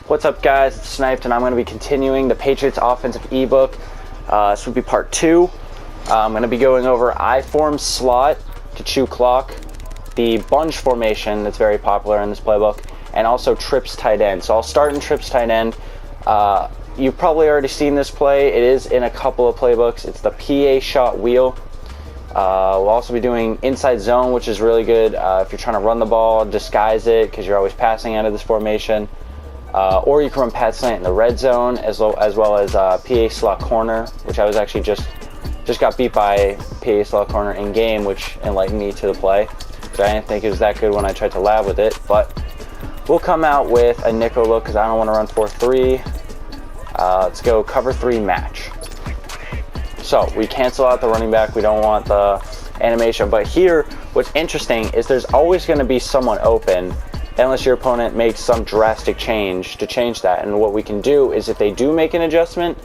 What's up, guys? It's Sniped, and I'm going to be continuing the Patriots offensive ebook. This would be part 2. I'm going to be going over I-form slot to chew clock, the bunch formation that's very popular in this playbook, and also trips tight end. So I'll start in trips tight end. You've probably already seen this play. It is in a couple of playbooks. It's the PA shot wheel. We'll also be doing inside zone, which is really good if you're trying to run the ball, disguise it, because you're always passing out of this formation. Or you can run pad slant in the red zone, as well as PA slot corner, which I was actually just got beat by PA slot corner in game, which enlightened me to the play. So I didn't think it was that good when I tried to lab with it, but we'll come out with a nickel look because I don't want to run 4-3. Let's go cover 3 match. So we cancel out the running back. We don't want the animation, but here what's interesting is there's always going to be someone open unless your opponent makes some drastic change to change that. And what we can do is if they do make an adjustment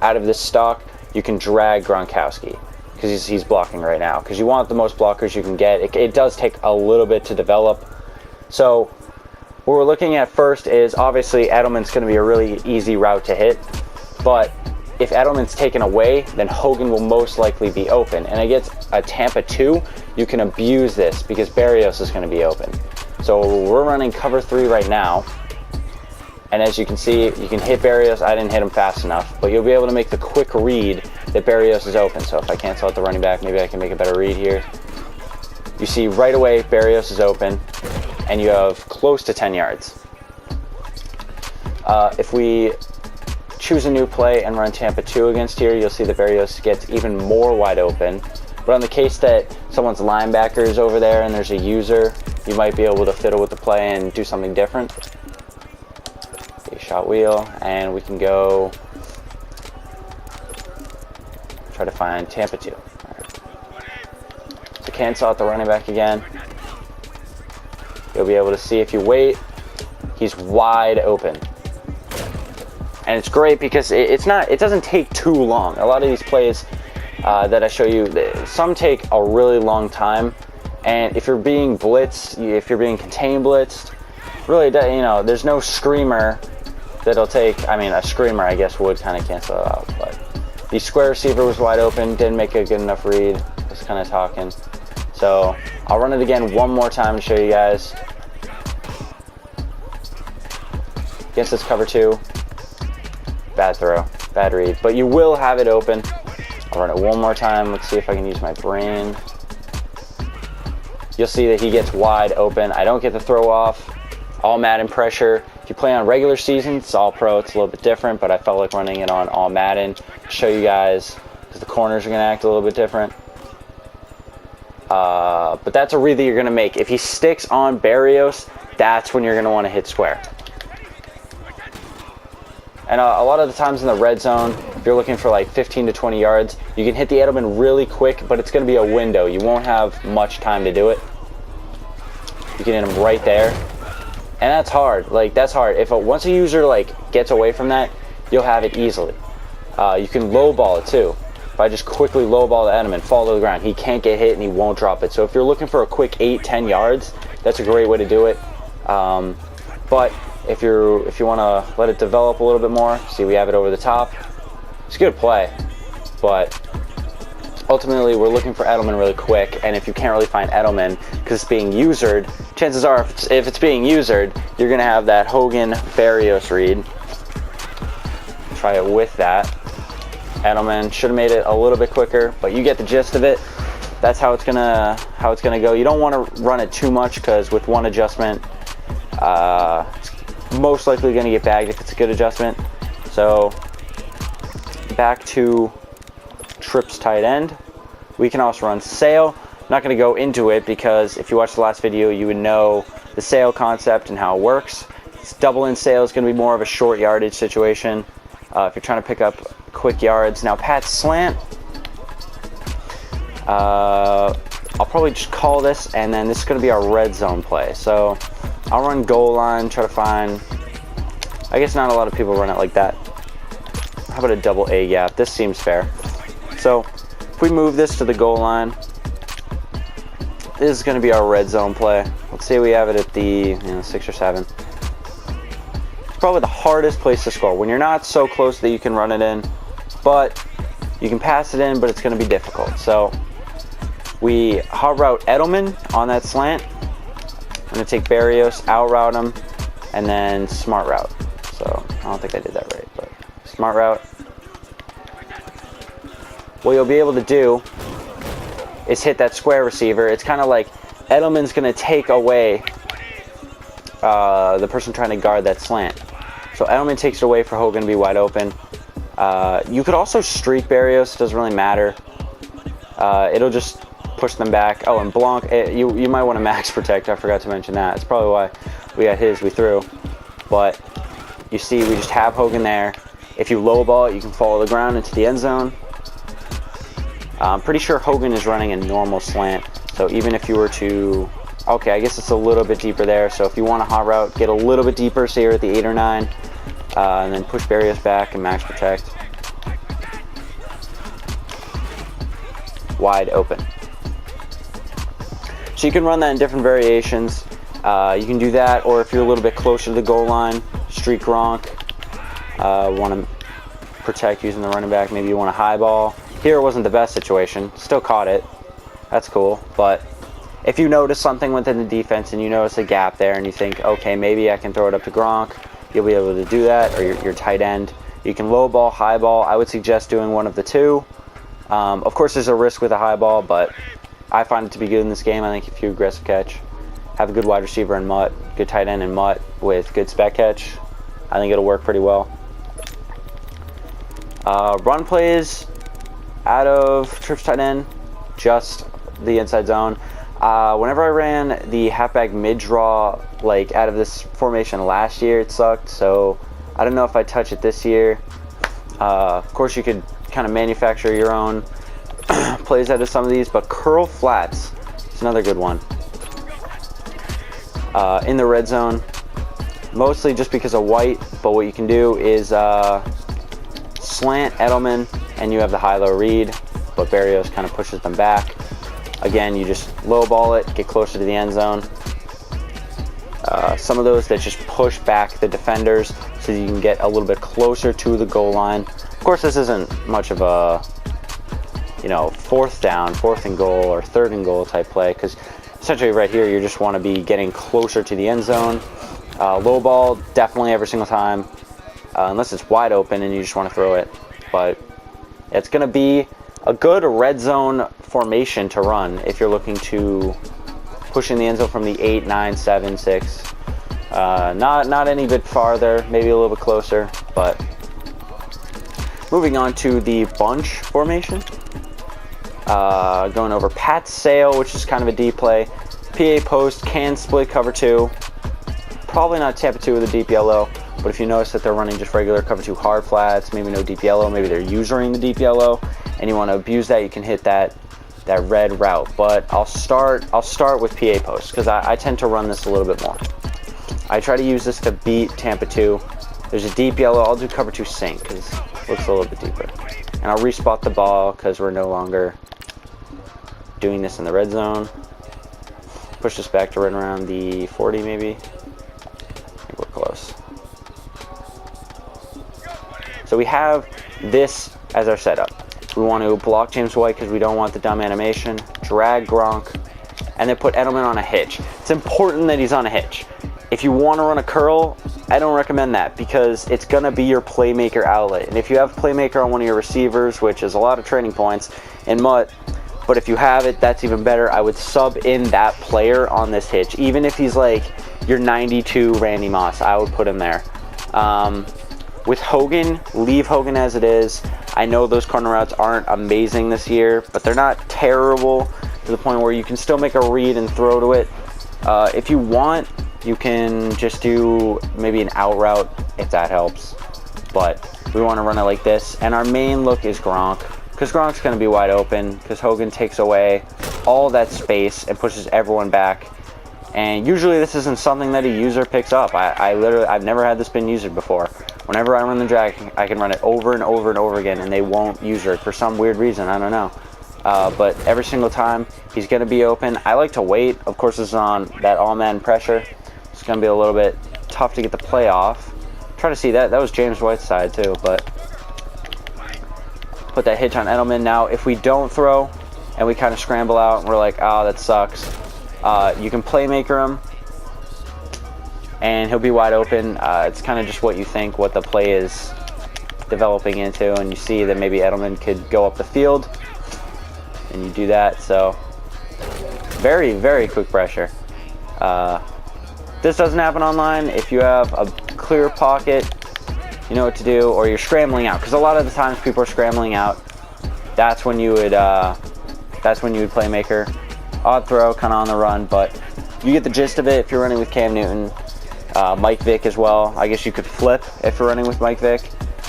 out of this stock, you can drag Gronkowski because he's blocking right now, because you want the most blockers you can get. It does take a little bit to develop. So what we're looking at first is obviously Edelman's going to be a really easy route to hit, but if Edelman's taken away, then Hogan will most likely be open. And against a Tampa 2, you can abuse this because Berrios is going to be open. So we're running cover 3 right now, and as you can see, you can hit Berrios. I didn't hit him fast enough, but you'll be able to make the quick read that Berrios is open. So if I cancel out the running back, maybe I can make a better read here. You see right away Berrios is open, and you have close to 10 yards. If we choose a new play and run Tampa 2 against here, you'll see that Berrios gets even more wide open. But on the case that someone's linebacker is over there and there's a user, you might be able to fiddle with the play and do something different. A shot wheel, and we can go try to find Tampa 2. Right. So cancel out the running back again. You'll be able to see if you wait, he's wide open. And it's great because it doesn't take too long. A lot of these plays that I show you, some take a really long time. And if you're being blitzed, if you're being contain blitzed, really, there's no screamer that'll take. I mean, a screamer, I guess, would kind of cancel it out. But the square receiver was wide open, didn't make a good enough read. Just kind of talking. So I'll run it again one more time to show you guys. Against this cover 2, bad throw, bad read. But you will have it open. I'll run it one more time. Let's see if I can use my brain. You'll see that he gets wide open. I don't get the throw off. All Madden pressure. If you play on regular season, it's all pro. It's a little bit different, but I felt like running it on all Madden to show you guys because the corners are going to act a little bit different. But that's a read that you're going to make. If he sticks on Berrios, that's when you're going to want to hit square. And a lot of the times in the red zone, if you're looking for like 15 to 20 yards, you can hit the Edelman really quick, but it's going to be a window. You won't have much time to do it. You can hit him right there. And that's hard. That's hard. Once a user gets away from that, you'll have it easily. You can lowball it too. If I just quickly lowball the Edelman, fall to the ground, he can't get hit and he won't drop it. So if you're looking for a quick 8-10 yards, that's a great way to do it. But if you want to let it develop a little bit more, see we have it over the top. It's a good play, but ultimately we're looking for Edelman really quick, and if you can't really find Edelman because it's being usered, chances are if it's being usered, you're going to have that Hogan Berrios read. Try it with that. Edelman should have made it a little bit quicker, but you get the gist of it. That's how it's gonna go. You don't want to run it too much because with one adjustment, it's most likely going to get bagged if it's a good adjustment. So back to trips tight end. We can also run sail. I'm not going to go into it because if you watched the last video, you would know the sail concept and how it works. It's double in sail is going to be more of a short yardage situation if you're trying to pick up quick yards. Now pad slant, I'll probably just call this, and then this is going to be our red zone play. So I'll run goal line, try to find, I guess not a lot of people run it like that. How about a double A gap? This seems fair. So if we move this to the goal line, this is going to be our red zone play. Let's say we have it at the 6 or 7. probably the hardest place to score, when you're not so close that you can run it in, but you can pass it in, but it's going to be difficult. So we hot route Edelman on that slant. I'm going to take Barrios, out route him, and then smart route. So I don't think I did that right, but smart route. What you'll be able to do is hit that square receiver. It's kind of like Edelman's going to take away the person trying to guard that slant. So Edelman takes it away for Hogan to be wide open. You could also streak Barrios. Doesn't really matter. It'll just push them back. Oh, and Blanc, you might want to max protect. I forgot to mention that. It's probably why we got we threw. But you see, we just have Hogan there. If you low ball it, you can follow the ground into the end zone. I'm pretty sure Hogan is running a normal slant. So even if you were to... Okay, I guess it's a little bit deeper there. So if you want a hot route, get a little bit deeper, say you're at the 8 or 9. And then push Barrios back and max protect. Wide open. So you can run that in different variations. You can do that, or if you're a little bit closer to the goal line, streak Gronk. Want to protect using the running back. Maybe you want a high ball. Here it wasn't the best situation. Still caught it. That's cool. But if you notice something within the defense and you notice a gap there and you think, okay, maybe I can throw it up to Gronk, you'll be able to do that, or your tight end. You can low ball, high ball. I would suggest doing one of the two. Of course, there's a risk with a high ball, but I find it to be good in this game. I think if you aggressive catch, have a good wide receiver in Mutt, good tight end in Mutt with good spec catch, I think it'll work pretty well. Run plays out of trips tight end, just the inside zone. Whenever I ran the halfback mid draw, like out of this formation last year, it sucked. So I don't know if I touch it this year. Of course, you could kind of manufacture your own plays out of some of these, but curl flats is another good one. In the red zone, mostly just because of white, but what you can do is slant Edelman, and you have the high-low read, but Barrios kind of pushes them back. Again, you just low ball it, get closer to the end zone. Some of those that just push back the defenders so you can get a little bit closer to the goal line. Of course, this isn't much of a, fourth down, fourth and goal, or third and goal type play, because essentially right here you just want to be getting closer to the end zone. Low ball, definitely every single time, unless it's wide open and you just want to throw it. But it's going to be a good red zone formation to run if you're looking to push in the end zone from the 8, 9, 7, 6. Not any bit farther, maybe a little bit closer, but moving on to the bunch formation. Going over Pat Sale, which is kind of a deep play. PA post can split cover 2. Probably not Tampa 2 with a deep yellow, but if you notice that they're running just regular cover 2 hard flats, maybe no deep yellow, maybe they're using the deep yellow, and you want to abuse that, you can hit that red route. But I'll start with PA post because I tend to run this a little bit more. I try to use this to beat Tampa 2. There's a deep yellow. I'll do cover 2 sink because it looks a little bit deeper. And I'll respot the ball because we're no longer doing this in the red zone. Push this back to right around the 40 maybe. I think we're close. So we have this as our setup. We want to block James White because we don't want the dumb animation. Drag Gronk. And then put Edelman on a hitch. It's important that he's on a hitch. If you want to run a curl, I don't recommend that because it's going to be your playmaker outlet. And if you have playmaker on one of your receivers, which is a lot of training points in Mutt, but if you have it, that's even better. I would sub in that player on this hitch. Even if he's like your 92 Randy Moss, I would put him there. With Hogan, leave Hogan as it is. I know those corner routes aren't amazing this year, but they're not terrible to the point where you can still make a read and throw to it. If you want, you can just do maybe an out route if that helps. But we want to run it like this. And our main look is Gronk, because Gronk's going to be wide open, because Hogan takes away all that space and pushes everyone back. And usually this isn't something that a user picks up. I've never had this been used before. Whenever I run the drag, I can run it over and over and over again, and they won't use it for some weird reason. I don't know. But every single time, he's going to be open. I like to wait. Of course, this is on that all-man pressure. It's going to be a little bit tough to get the play off. try to see that. That was James White's side too, but put that hitch on Edelman. Now, if we don't throw and we kind of scramble out and we're like, oh, that sucks, you can playmaker him and he'll be wide open. It's kind of just what you think, what the play is developing into, and you see that maybe Edelman could go up the field and you do that. So very, very quick pressure. This doesn't happen online. If you have a clear pocket, you know what to do, or you're scrambling out, because a lot of the times people are scrambling out. That's when you would playmaker. Odd throw, kind of on the run, but you get the gist of it. If you're running with Cam Newton, Mike Vick as well. I guess you could flip if you're running with Mike Vick,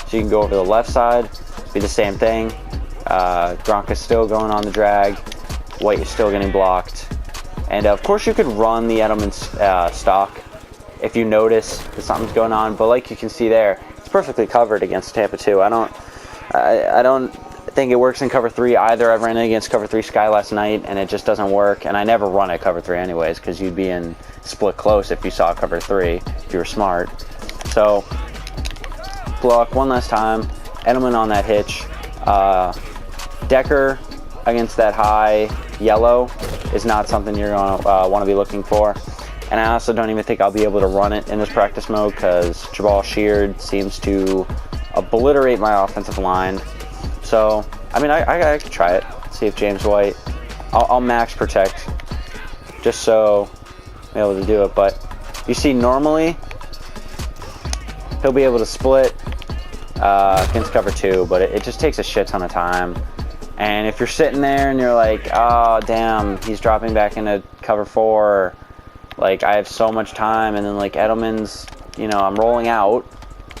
so you can go over the left side, be the same thing. Gronk is still going on the drag. White is still getting blocked. And of course you could run the Edelman stock if you notice that something's going on, but like you can see there, it's perfectly covered against Tampa 2. I don't think it works in cover 3 either. I've ran it against cover 3 Sky last night and it just doesn't work, and I never run at cover 3 anyways, because you'd be in split close if you saw cover 3 if you were smart. So block one last time, Edelman on that hitch. Decker against that high yellow is not something you're going to want to be looking for. And I also don't even think I'll be able to run it in this practice mode, because Jabal Sheard seems to obliterate my offensive line. So, I mean, I could try it, see if James White, I'll max protect just so I'm able to do it. But you see, normally he'll be able to split against cover 2, but it just takes a shit ton of time. And if you're sitting there and you're like, oh, damn, he's dropping back into cover 4, like, I have so much time, and then, like, Edelman's, you know, I'm rolling out.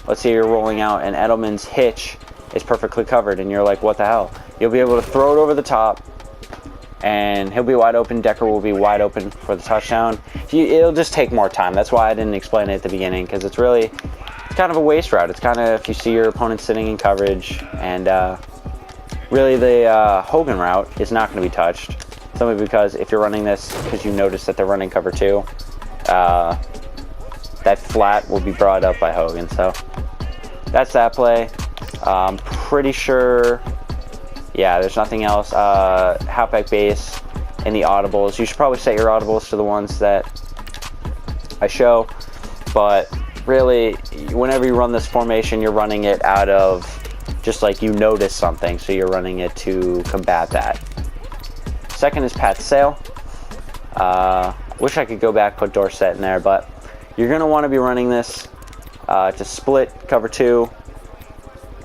Let's say you're rolling out, and Edelman's hitch is perfectly covered, and you're like, what the hell? You'll be able to throw it over the top, and he'll be wide open. Decker will be wide open for the touchdown. It'll just take more time. That's why I didn't explain it at the beginning, because it's kind of a waste route. It's kind of if you see your opponent sitting in coverage, and really the Hogan route is not going to be touched. Simply because if you're running this, because you notice that they're running cover 2, that flat will be brought up by Hogan. So that's that play. I'm pretty sure, yeah, there's nothing else. Halfback base and the audibles. You should probably set your audibles to the ones that I show. But really, whenever you run this formation, you're running it out of just like you notice something. So you're running it to combat that. Second is Pat Sale. Wish I could go back, put Dorsett in there, but you're going to want to be running this to split cover 2.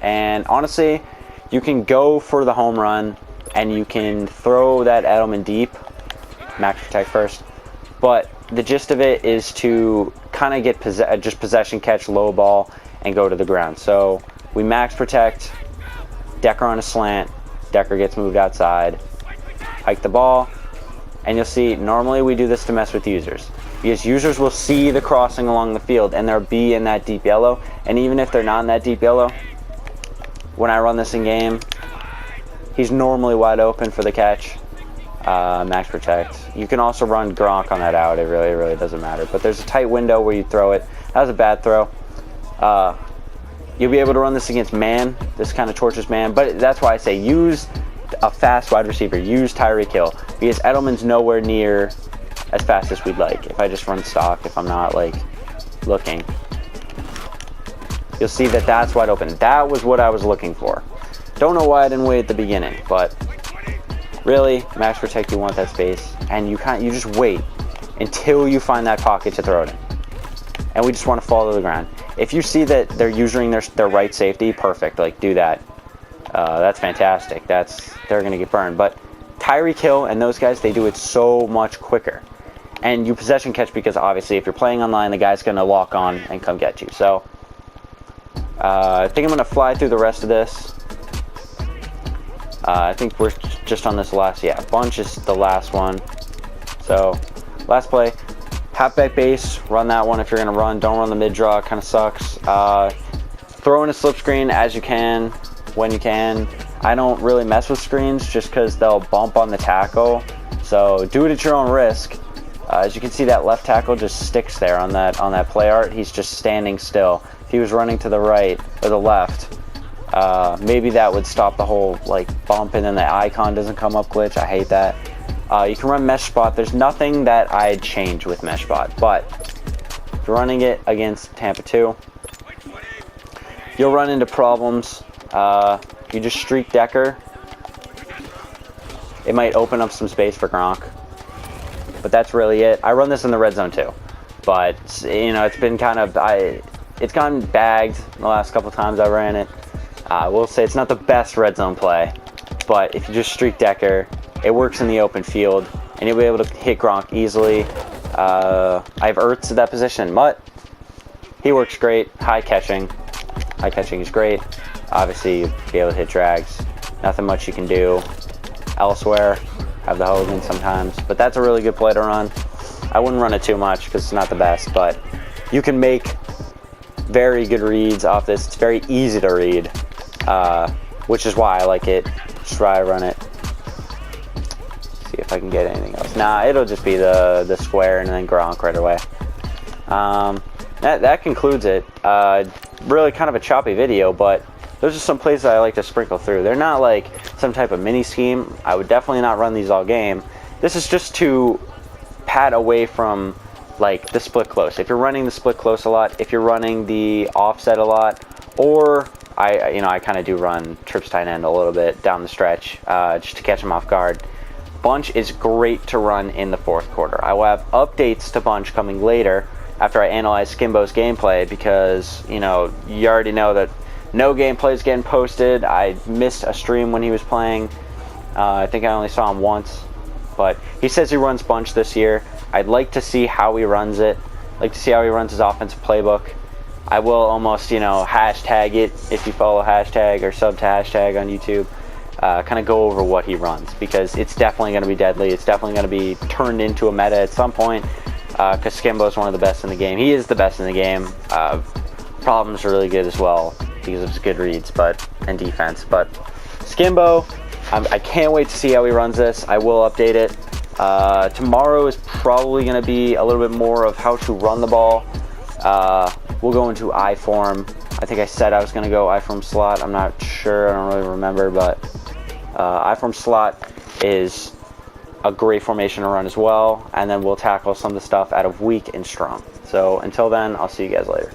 And honestly, you can go for the home run and you can throw that Edelman deep, max protect first. But the gist of it is to kind of get just possession catch, low ball, and go to the ground. So we max protect, Decker on a slant, Decker gets moved outside, hike the ball, and you'll see normally we do this to mess with users, because users will see the crossing along the field and they'll be in that deep yellow, and even if they're not in that deep yellow, when I run this in game, he's normally wide open for the catch. Max protect. You can also run Gronk on that out. It really doesn't matter, but there's a tight window where you throw it. That was a bad throw. You'll be able to run this against man. This kind of torches man, but that's why I say use a fast wide receiver. Use Tyreek Hill, because Edelman's nowhere near as fast as we'd like. If I just run stock, if I'm not like looking, you'll see that that's wide open. That was what I was looking for. Don't know why I didn't wait at the beginning, but really, max protect, you want that space, and you just wait until you find that pocket to throw it in. And we just want to fall to the ground. If you see that they're using their right safety, perfect. Like, do that. That's fantastic. They're going to get burned. But Tyreek Hill and those guys, they do it so much quicker. And you possession catch, because obviously if you're playing online, the guy's going to lock on and come get you. So I think I'm going to fly through the rest of this. I think we're just on this last, bunch is the last one. So last play, halfback base, run that one if you're going to run. Don't run the mid draw, it kind of sucks. Throw in a slip screen as you can, when you can. I don't really mess with screens just because they'll bump on the tackle. So do it at your own risk. As you can see, that left tackle just sticks there on that play art. He's just standing still. If if he was running to the right or the left, maybe that would stop the whole like bump and then the icon doesn't come up glitch. I hate that. You can run mesh spot. There's nothing that I'd change with mesh spot, but if you're running it against Tampa 2, you'll run into problems. You just streak Decker. It might open up some space for Gronk, but that's really it. I run this in the red zone too, but you know, it's been kind of it's gotten bagged the last couple times I ran it. I will say it's not the best red zone play, but if you just streak Decker, it works in the open field, and you'll be able to hit Gronk easily. I have Ertz at that position. Mutt, he works great. High catching is great. Obviously, you'll be able to hit drags. Nothing much you can do elsewhere. Have the Hogan sometimes, but that's a really good play to run. I wouldn't run it too much because it's not the best, but you can make very good reads off this. It's very easy to read, which is why I like it. Just try to run it. See if I can get anything else. Nah, it'll just be the square and then Gronk right away. That concludes it. Really kind of a choppy video, but those are some plays that I like to sprinkle through. They're not like some type of mini scheme. I would definitely not run these all game. This is just to pad away from like the split close. If you're running the split close a lot, if you're running the offset a lot, or I kind of do run trips tight end a little bit down the stretch just to catch them off guard. Bunch is great to run in the fourth quarter. I will have updates to Bunch coming later after I analyze Skimbo's gameplay, because you already know that no gameplay is getting posted. I missed a stream when he was playing. I think I only saw him once, but he says he runs Bunch this year. I'd like to see how he runs it. I'd like to see how he runs his offensive playbook. I will almost, hashtag it if you follow hashtag or sub to hashtag on YouTube. Kind of go over what he runs, because it's definitely going to be deadly. It's definitely going to be turned into a meta at some point, because Skimbo is one of the best in the game. He is the best in the game. Problems are really good as well because of his good reads and defense. But Skimbo, I can't wait to see how he runs this. I will update it. Tomorrow is probably going to be a little bit more of how to run the ball. We'll go into I form. I think I said I was going to go I form slot. I'm not sure. I don't really remember, but I form slot is a great formation to run as well. And then we'll tackle some of the stuff out of weak and strong. So until then, I'll see you guys later.